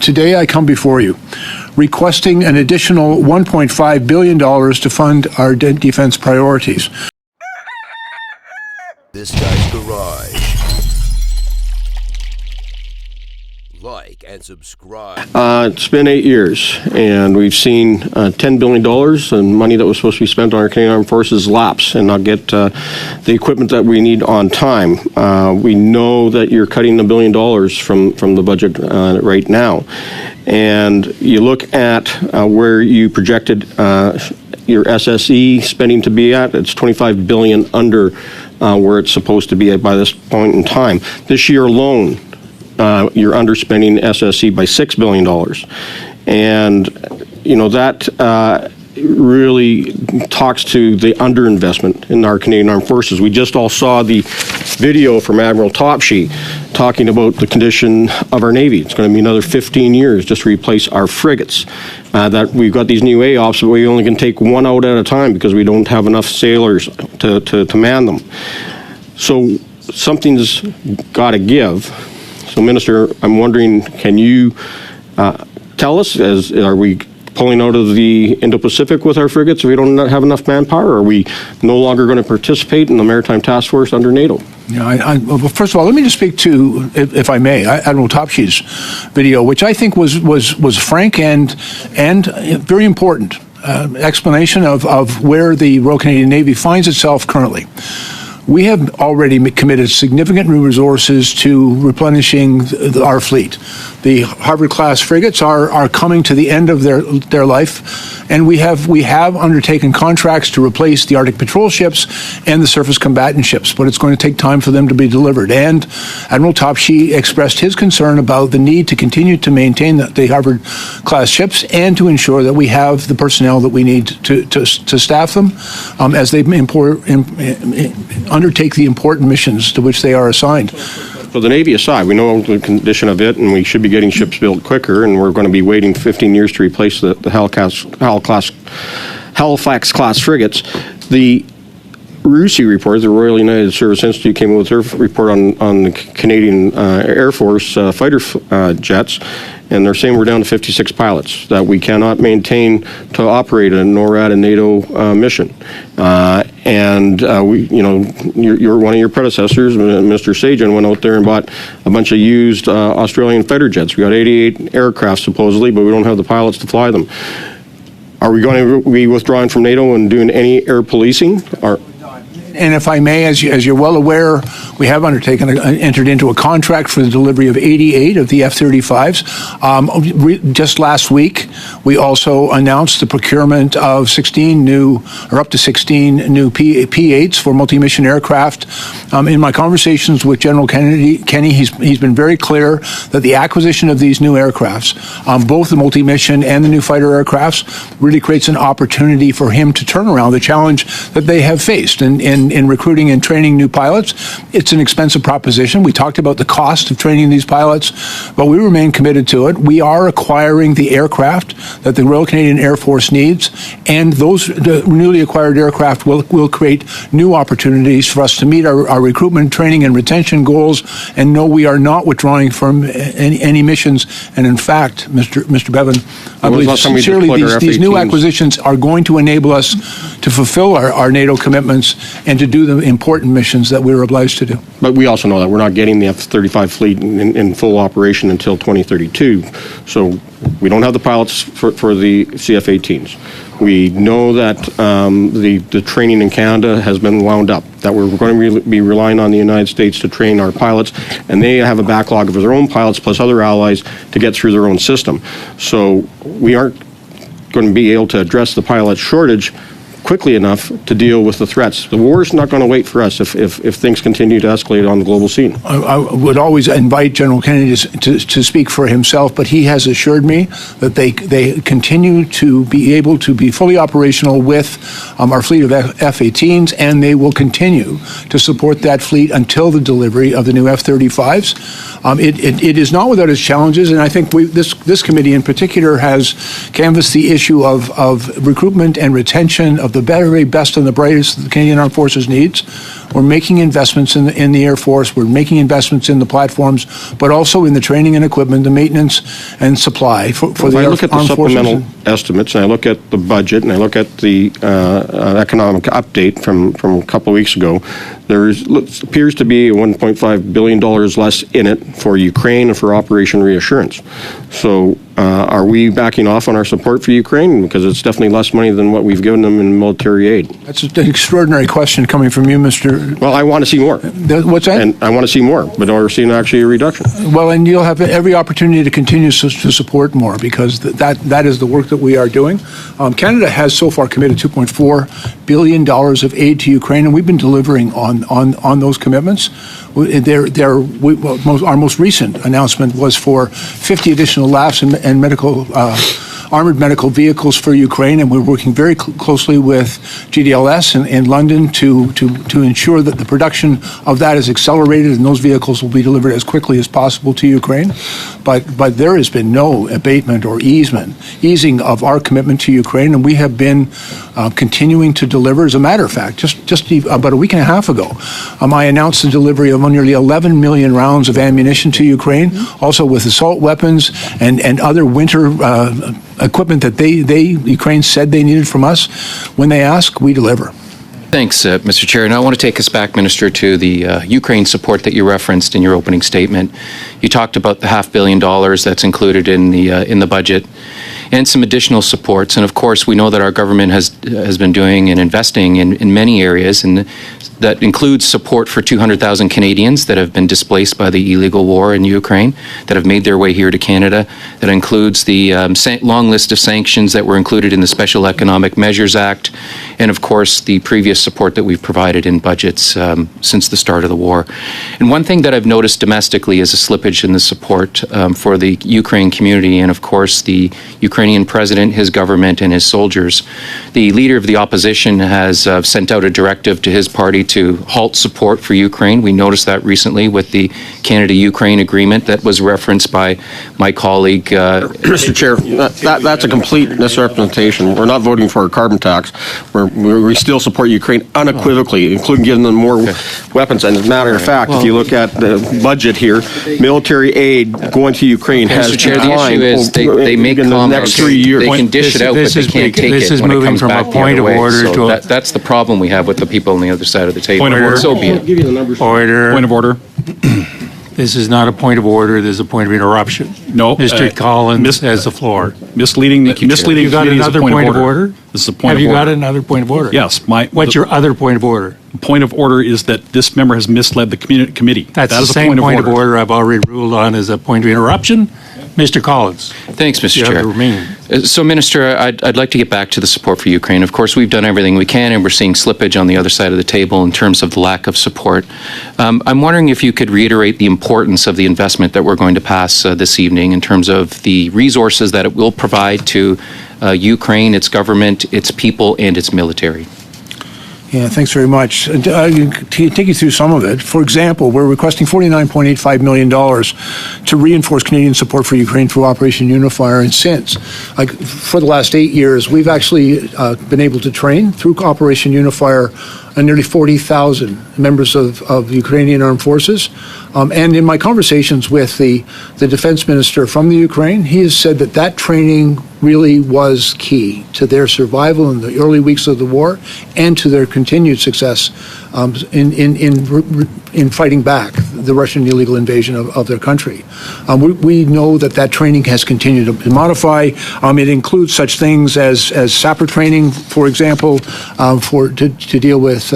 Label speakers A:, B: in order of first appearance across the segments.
A: Today I come before you requesting an additional $1.5 billion to fund our defense priorities.
B: This Guy's Garage. Like and subscribe.
C: It's been 8 years, and we've seen $10 billion in money that was supposed to be spent on our Canadian Armed Forces lapse and not get the equipment that we need on time. We know that you're cutting $1 billion from the budget right now. And you look at where you projected your SSE spending to be at, it's $25 billion under where it's supposed to be at by this point in time. This year alone, you're underspending SSE by $6 billion. And, you know, that really talks to the underinvestment in our Canadian Armed Forces. We just all saw the video from Admiral Topshee talking about the condition of our Navy. It's going to be another 15 years just to replace our frigates. That we've got these new AOPs, but we only can take one out at a time because we don't have enough sailors to man them. So something's got to give. So, Minister, I'm wondering, can you tell us, are we pulling out of the Indo-Pacific with our frigates if we don't have enough manpower? Are we no longer going to participate in the Maritime Task Force under NATO?
A: Yeah, well, first of all, let me just speak to, if I may, Admiral Topshee's video, which I think was frank and very important explanation of where the Royal Canadian Navy finds itself currently. We have already committed significant resources to replenishing our fleet. The Harvard-class frigates are coming to the end of their life, and we have undertaken contracts to replace the Arctic patrol ships and the surface combatant ships, but it's going to take time for them to be delivered. And Admiral Topshee expressed his concern about the need to continue to maintain the Harvard-class ships and to ensure that we have the personnel that we need to staff them as they undertake the important missions to which they are assigned.
C: So the Navy aside, we know the condition of it, and we should be getting ships built quicker, and we're going to be waiting 15 years to replace the Halifax-class frigates. The RUSI report, the Royal United Service Institute, came up with their report on the Canadian Air Force fighter jets, and they're saying we're down to 56 pilots, that we cannot maintain to operate a NORAD and NATO mission. One of your predecessors, Mr. Sajan, went out there and bought a bunch of used Australian fighter jets. We got 88 aircraft supposedly, but we don't have the pilots to fly them. Are we going to be withdrawing from NATO and doing any air policing?
A: And if I may, as you're well aware, we have entered into a contract for the delivery of 88 of the F-35s. Just last week, we also announced the procurement of up to 16 new P-8s for multi-mission aircraft. In my conversations with General Kenny, he's been very clear that the acquisition of these new aircrafts, both the multi-mission and the new fighter aircrafts, really creates an opportunity for him to turn around the challenge that they have faced in recruiting and training new pilots. It's an expensive proposition. We talked about the cost of training these pilots, but we remain committed to it. We are acquiring the aircraft that the Royal Canadian Air Force needs, and the newly acquired aircraft will create new opportunities for us to meet our recruitment, training, and retention goals. And no, we are not withdrawing from any missions. And in fact, Mr. Bevan, I believe sincerely these new acquisitions are going to enable us to fulfill our NATO commitments and to do the important missions that we're obliged to do.
C: But we also know that we're not getting the F-35 fleet in full operation until 2032. So we don't have the pilots for the CF-18s. We know that the training in Canada has been wound up, that we're going to be relying on the United States to train our pilots, and they have a backlog of their own pilots plus other allies to get through their own system. So we aren't going to be able to address the pilot shortage quickly enough to deal with the threats. The war is not going to wait for us if things continue to escalate on the global scene.
A: I would always invite General Kennedy to speak for himself, but he has assured me that they continue to be able to be fully operational with our fleet of F-18s, and they will continue to support that fleet until the delivery of the new F-35s. It is not without its challenges, and I think this committee in particular has canvassed the issue of recruitment and retention of the very best and the brightest the Canadian Armed Forces needs. we're making investments in the Air Force, we're making investments in the platforms, but also in the training and equipment, the maintenance and supply for the armed forces.
C: I look at the supplemental estimates, and I look at the budget, and I look at the economic update from a couple of weeks ago. There appears to be $1.5 billion less in it for Ukraine and for Operation Reassurance. So are we backing off on our support for Ukraine? Because it's definitely less money than what we've given them in military aid.
A: That's an extraordinary question coming from you, Mr.
C: Well, I want to see more.
A: What's that?
C: And I want to see more, but we're seeing actually a reduction.
A: Well, and you'll have every opportunity to continue to support more, because that is the work that we are doing. Canada has so far committed $2.4 billion of aid to Ukraine, and we've been delivering on those commitments. Our most recent announcement was for 50 additional LAFs and medical armored medical vehicles for Ukraine, and we're working very closely with GDLS in London to ensure that the production of that is accelerated and those vehicles will be delivered as quickly as possible to Ukraine. But there has been no abatement or easing of our commitment to Ukraine, and we have been continuing to deliver. As a matter of fact, just about a week and a half ago, I announced the delivery of nearly 11 million rounds of ammunition to Ukraine, also with assault weapons and other winter equipment that Ukraine said they needed from us. When they ask, we deliver.
D: Thanks, Mr. Chair. And I want to take us back, Minister, to the Ukraine support that you referenced in your opening statement. You talked about the $500 million that's included in the budget and some additional supports. And of course, we know that our government has been doing and investing in many areas, and that includes support for 200,000 Canadians that have been displaced by the illegal war in Ukraine, that have made their way here to Canada. That includes the long list of sanctions that were included in the Special Economic Measures Act, and of course, the previous support that we've provided in budgets since the start of the war. And one thing that I've noticed domestically is a slippage in the support for the Ukraine community, and of course, the Ukrainian president, his government, and his soldiers. The leader of the opposition has sent out a directive to his party to halt support for Ukraine. We noticed that recently with the Canada-Ukraine agreement that was referenced by my colleague.
C: Mr. Chair, that's a complete misrepresentation. We're not voting for a carbon tax. We still support Ukraine unequivocally, including giving them more weapons. And as a matter of fact, if you look at the budget here, military aid going to Ukraine has
D: Mr. Chair,
C: declined
D: the issue is they make
C: in the
D: comments.
C: next 3 years.
D: They can dish it out, but they can't take it when it comes back the other way. So that's the problem we have with the people on the other side of the table.
E: Point of order.
D: So be it.
C: I'll give you the numbers.
E: Order. Point of order.
F: This is not a point of order. This is a point of interruption.
E: No.
F: Mr. Collins has the floor.
E: Misleading.
F: You got another point of order?
E: This is a point of order.
F: Have you got another point of order?
E: Yes.
F: What's your other point of order?
E: Point of order is that this member has misled the committee.
F: That's
E: that
F: the
E: is
F: same
E: a
F: point of order I've already ruled on as a point of interruption. Mr. Collins.
D: Thanks, Mr.
F: You have
D: Chair.
F: the remaining.
D: So, Minister, I'd like to get back to the support for Ukraine. Of course, we've done everything we can, and we're seeing slippage on the other side of the table in terms of the lack of support. I'm wondering if you could reiterate the importance of the investment that we're going to pass this evening in terms of the resources that it will provide to Ukraine, its government, its people, and its military.
A: Yeah, thanks very much. To take you through some of it, for example, we're requesting $49.85 million to reinforce Canadian support for Ukraine through Operation Unifier. And since, for the last 8 years, we've actually been able to train through Operation Unifier nearly 40,000 members of Ukrainian armed forces. And in my conversations with the defense minister from the Ukraine, he has said that training really was key to their survival in the early weeks of the war and to their continued success in fighting back the Russian illegal invasion of their country. We know that training has continued to modify. It includes such things as sapper training, for example, to deal with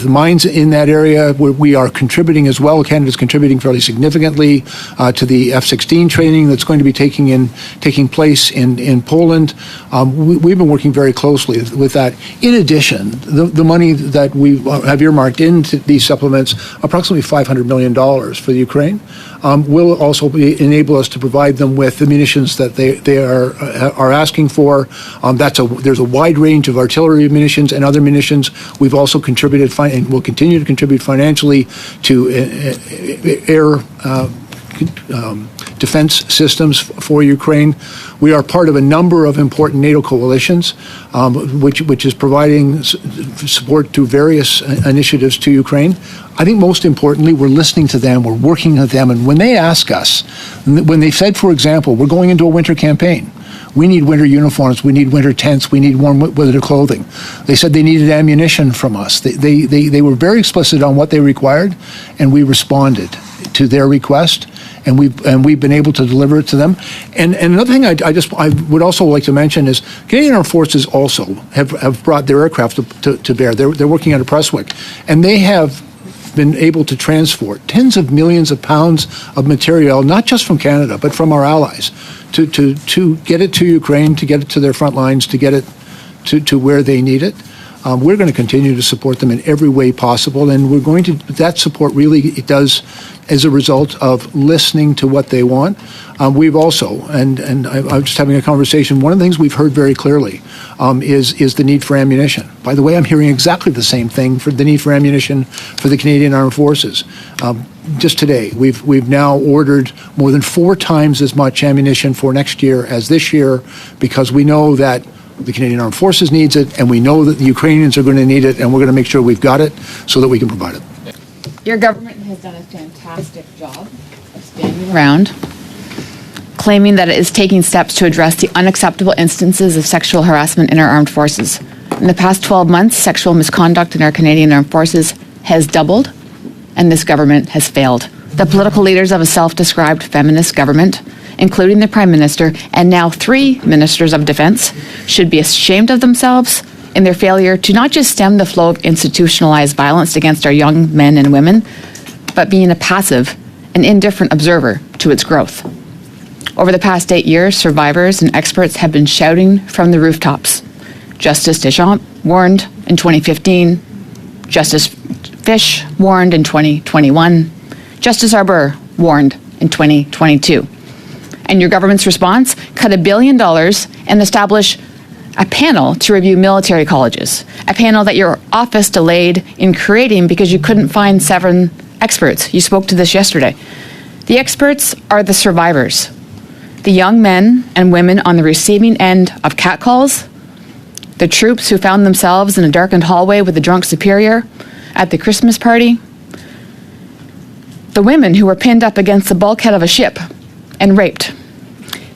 A: mines in that area. We are contributing as well. Canada's contributing fairly significantly to the F-16 training that's going to be taking place in Poland. We've been working very closely with that. In addition, the money that we have earmarked into these supplements, approximately $500 million for the Ukraine, will also enable us to provide them with the munitions that they are asking for. There's a wide range of artillery munitions and other munitions. We've also contributed and will continue to contribute financially to air defense systems for Ukraine. We are part of a number of important NATO coalitions, which is providing support to various initiatives to Ukraine. I think most importantly, we're listening to them, we're working with them, and when they ask us, when they said, for example, we're going into a winter campaign, we need winter uniforms, we need winter tents, we need warm weather clothing. They said they needed ammunition from us. They were very explicit on what they required, and we responded to their request, and we've been able to deliver it to them. And another thing I would also like to mention is Canadian Armed Forces also have brought their aircraft to bear. They're working out of Prestwick, and they have been able to transport tens of millions of pounds of material, not just from Canada, but from our allies, to get it to Ukraine, to get it to their front lines, to get it to where they need it. We're going to continue to support them in every way possible, and we're going to, that support really, it does as a result of listening to what they want. We've also, and I was just having a conversation, one of the things we've heard very clearly is the need for ammunition. By the way, I'm hearing exactly the same thing for the need for ammunition for the Canadian Armed Forces. Just today, we've now ordered more than 4 times as much ammunition for next year as this year, because we know that the Canadian Armed Forces needs it, and we know that the Ukrainians are going to need it, and we're going to make sure we've got it so that we can provide it.
G: Your government has done a fantastic job of standing around, claiming that it is taking steps to address the unacceptable instances of sexual harassment in our armed forces. In the past 12 months, sexual misconduct in our Canadian Armed Forces has doubled, and this government has failed. The political leaders of a self-described feminist government, including the Prime Minister and now 3 Ministers of Defense, should be ashamed of themselves in their failure to not just stem the flow of institutionalized violence against our young men and women, but being a passive and indifferent observer to its growth. Over the past 8 years, survivors and experts have been shouting from the rooftops. Justice Deschamps warned in 2015, Justice Fish warned in 2021, Justice Arbour warned in 2022. And your government's response? Cut $1 billion and establish a panel to review military colleges, a panel that your office delayed in creating because you couldn't find 7 experts. You spoke to this yesterday. The experts are the survivors, the young men and women on the receiving end of catcalls, the troops who found themselves in a darkened hallway with a drunk superior at the Christmas party, the women who were pinned up against the bulkhead of a ship and raped.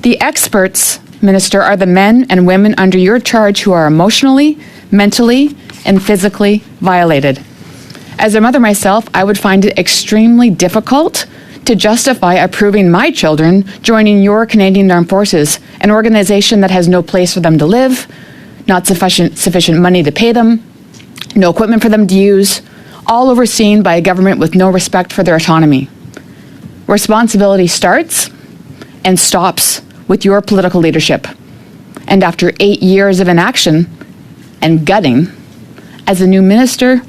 G: The experts, Minister, are the men and women under your charge who are emotionally, mentally, and physically violated. As a mother myself, I would find it extremely difficult to justify approving my children joining your Canadian Armed Forces, an organization that has no place for them to live, not sufficient money to pay them, no equipment for them to use, all overseen by a government with no respect for their autonomy. Responsibility starts and stops with your political leadership. And after 8 years of inaction and gutting, as a new minister,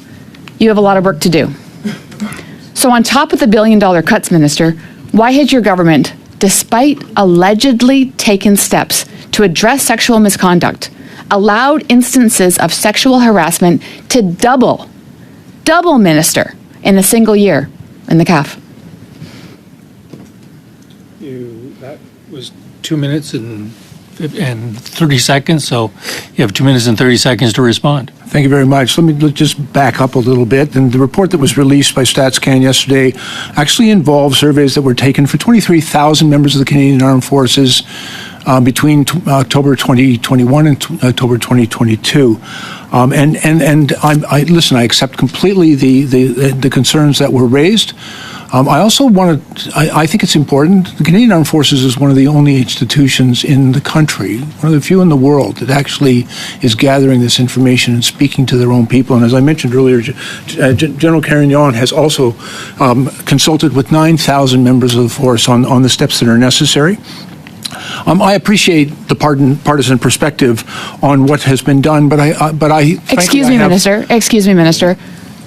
G: you have a lot of work to do. So on top of the $1 billion cuts, Minister, why has your government, despite allegedly taken steps to address sexual misconduct, allowed instances of sexual harassment to double, Minister, in a single year in the CAF?
F: That was 2 minutes and 30 seconds, so you have 2 minutes and 30 seconds to respond.
A: Thank you very much. Let me just back up a little bit. And the report that was released by StatsCan yesterday actually involved surveys that were taken for 23,000 members of the Canadian Armed Forces between October 2021 and October 2022. I accept completely the concerns that were raised. I also I think it's important. The Canadian Armed Forces is one of the only institutions in the country, one of the few in the world, that actually is gathering this information and speaking to their own people. And as I mentioned earlier, General Carignan has also consulted with 9,000 members of the force on the steps that are necessary. I appreciate the partisan perspective on what has been done, but I
G: Excuse me, Minister,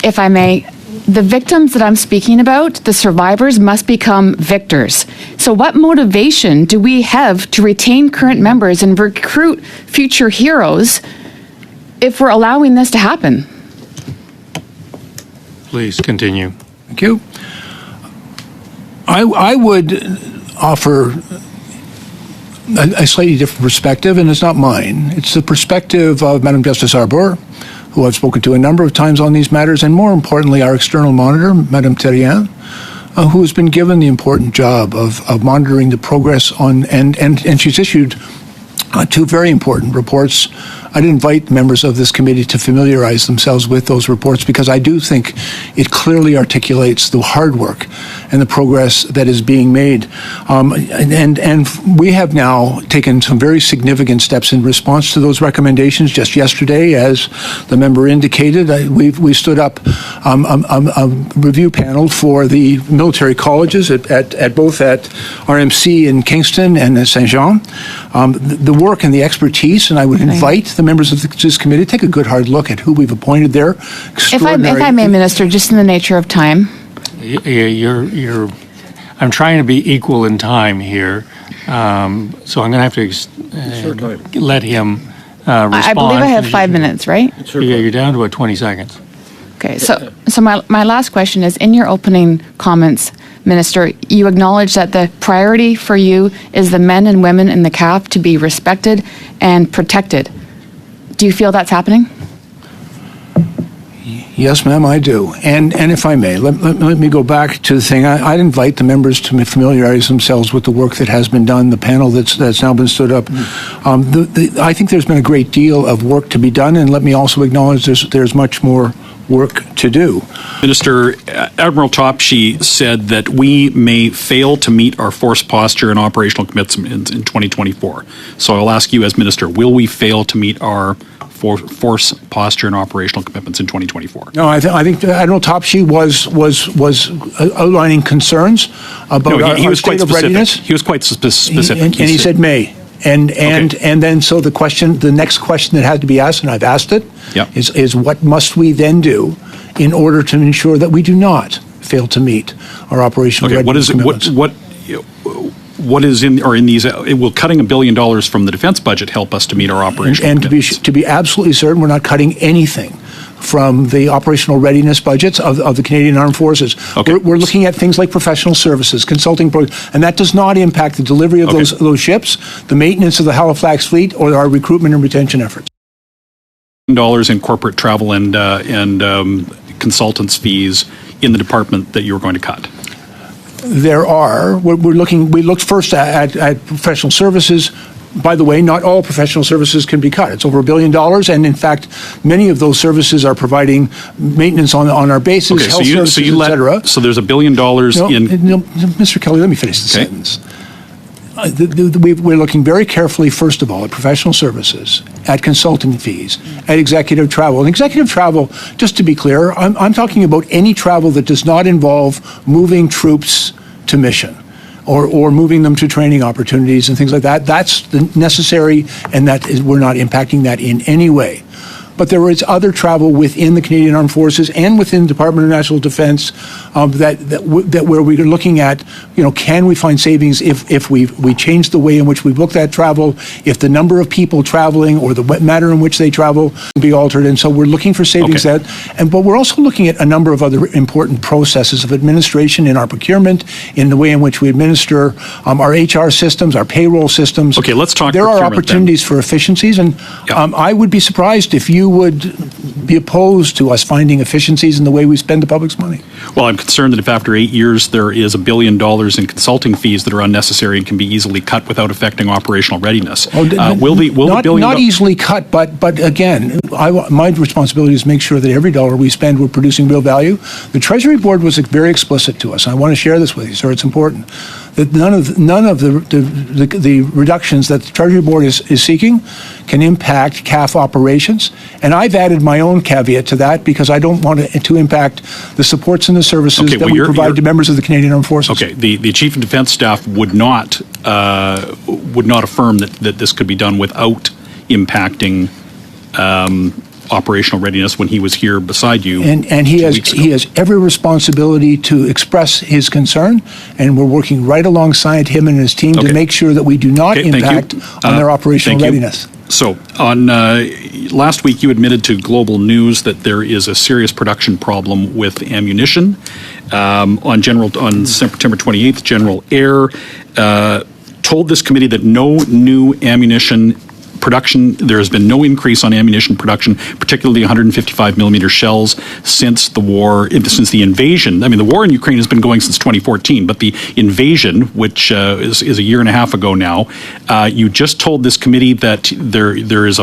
G: if I may. The victims that I'm speaking about, the survivors, must become victors. So what motivation do we have to retain current members and recruit future heroes if we're allowing this to happen?
F: Please continue.
A: Thank you. offer a slightly different perspective, and it's not mine. It's the perspective of Madam Justice Arbour, who I've spoken to a number of times on these matters, and more importantly, our external monitor, Madam Terrien, who has been given the important job of monitoring the progress on, and she's issued two very important reports. I'd invite members of this committee to familiarize themselves with those reports, because I do think it clearly articulates the hard work and the progress that is being made. And we have now taken some very significant steps in response to those recommendations. Just yesterday, as the member indicated, we stood up a review panel for the military colleges at both at RMC in Kingston and at Saint Jean. The work and the expertise, and I would invite the members of this committee to take a good hard look at who we've appointed there.
G: If I may, Minister, just in the nature of time.
F: I'm trying to be equal in time here, so I'm going to have to let him respond.
G: I believe I have 5 minutes, right?
F: You're down to 20 seconds.
G: Okay, so my last question is, in your opening comments, Minister, you acknowledge that the priority for you is the men and women in the CAF to be respected and protected. Do you feel that's happening?
A: Yes, ma'am, I do. And if I may, let me go back to the thing. I'd invite the members to familiarize themselves with the work that has been done, the panel that's now been stood up. I think there's been a great deal of work to be done, and let me also acknowledge there's much more work to do.
E: Minister, Admiral Topshee said that we may fail to meet our force posture and operational commitments in 2024. So I'll ask you as Minister, will we fail to meet our force posture and operational commitments in 2024?
A: No, I think Admiral Topshee was outlining concerns about our state of readiness.
E: He was quite specific.
A: And he said may. And then so the next question that had to be asked, and I've asked it, is what must we then do in order to ensure that we do not fail to meet our operational readiness commitments?
E: What is in these? Will cutting $1 billion from the defense budget help us to meet our operational commitments?
A: And to be absolutely certain, we're not cutting anything from the operational readiness budgets of the Canadian Armed Forces.
E: Okay.
A: We're looking at things like professional services, consulting programs, and that does not impact the delivery of those ships, the maintenance of the Halifax fleet, or our recruitment and retention efforts.
E: $1 in corporate travel and consultants fees in the department that you're going to cut.
A: There are. We looked first at professional services. By the way, not all professional services can be cut. It's over $1 billion, and in fact, many of those services are providing maintenance on our bases, health services, etc.
E: So there's $1 billion in...
A: No, Mr. Kelly, let me finish the sentence. We're looking very carefully, first of all, at professional services, at consulting fees, at executive travel. And executive travel, just to be clear, I'm talking about any travel that does not involve moving troops to mission or moving them to training opportunities and things like that. That's necessary, and we're not impacting that in any way. But there is other travel within the Canadian Armed Forces and within the Department of National Defence that where we're looking at, can we find savings if we change the way in which we book that travel, if the number of people traveling or the manner in which they travel can be altered. And so we're looking for savings but we're also looking at a number of other important processes of administration in our procurement, in the way in which we administer our HR systems, our payroll systems.
E: Okay, let's talk
A: There are opportunities for efficiencies, and I would be surprised if you would be opposed to us finding efficiencies in the way we spend the public's money.
E: Well, I'm concerned that if after 8 years there is $1 billion in consulting fees that are unnecessary and can be easily cut without affecting operational readiness,
A: not easily cut, but again, my responsibility is to make sure that every dollar we spend, we're producing real value. The Treasury Board was very explicit to us, and I want to share this with you, sir. It's important that none of the reductions that the Treasury Board is seeking can impact CAF operations. And I've added my own caveat to that because I don't want it to impact the supports and the services that we provide to members of the Canadian Armed Forces.
E: Okay, the Chief of Defence Staff would not affirm that this could be done without impacting operational readiness when he was here beside you.
A: And he has every responsibility to express his concern, and we're working right alongside him and his team to make sure that we do not impact on their operational readiness.
E: So, on last week, you admitted to Global News that there is a serious production problem with ammunition. On September 28th, General Eyre told this committee that no new ammunition production, there has been no increase on ammunition production, particularly 155 millimeter shells since the war, since the invasion. I mean, the war in Ukraine has been going since 2014, but the invasion, which is a year and a half ago now, you just told this committee that there is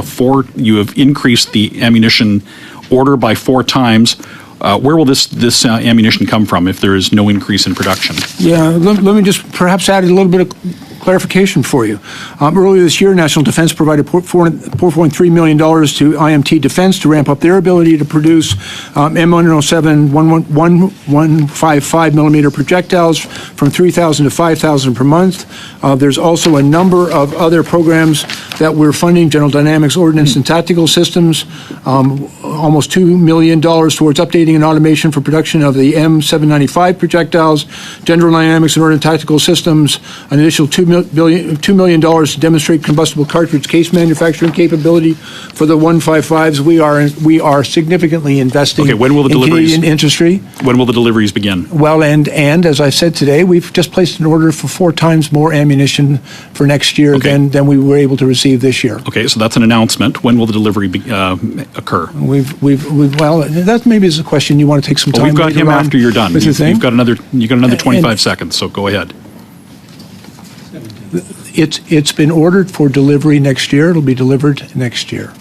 E: you have increased the ammunition order by 4 times. Where will this ammunition come from if there is no increase in production?
A: Yeah, let me just perhaps add a little bit of clarification for you. Earlier this year, National Defense provided $4.3 million to IMT Defense to ramp up their ability to produce M107 155 millimeter projectiles from 3,000 to 5,000 per month. There's also a number of other programs that we're funding: General Dynamics Ordnance and Tactical Systems, almost $2 million towards updating and automation for production of the M795 projectiles. General Dynamics and Ordnance Tactical Systems, an additional $2 million to demonstrate combustible cartridge case manufacturing capability for the 155s. We are significantly investing
E: when will the
A: in
E: deliveries?
A: Canadian industry.
E: When will the deliveries begin?
A: Well, and as I said today, we've just placed an order for 4 times more ammunition for next year than we were able to receive this year.
E: Okay, so that's an announcement. When will the delivery occur?
A: Well, that maybe is a question you want to take some time.
E: We've got him after you're done. You've got another 25 seconds, so go ahead.
A: It's been ordered for delivery next year. It'll be delivered next year.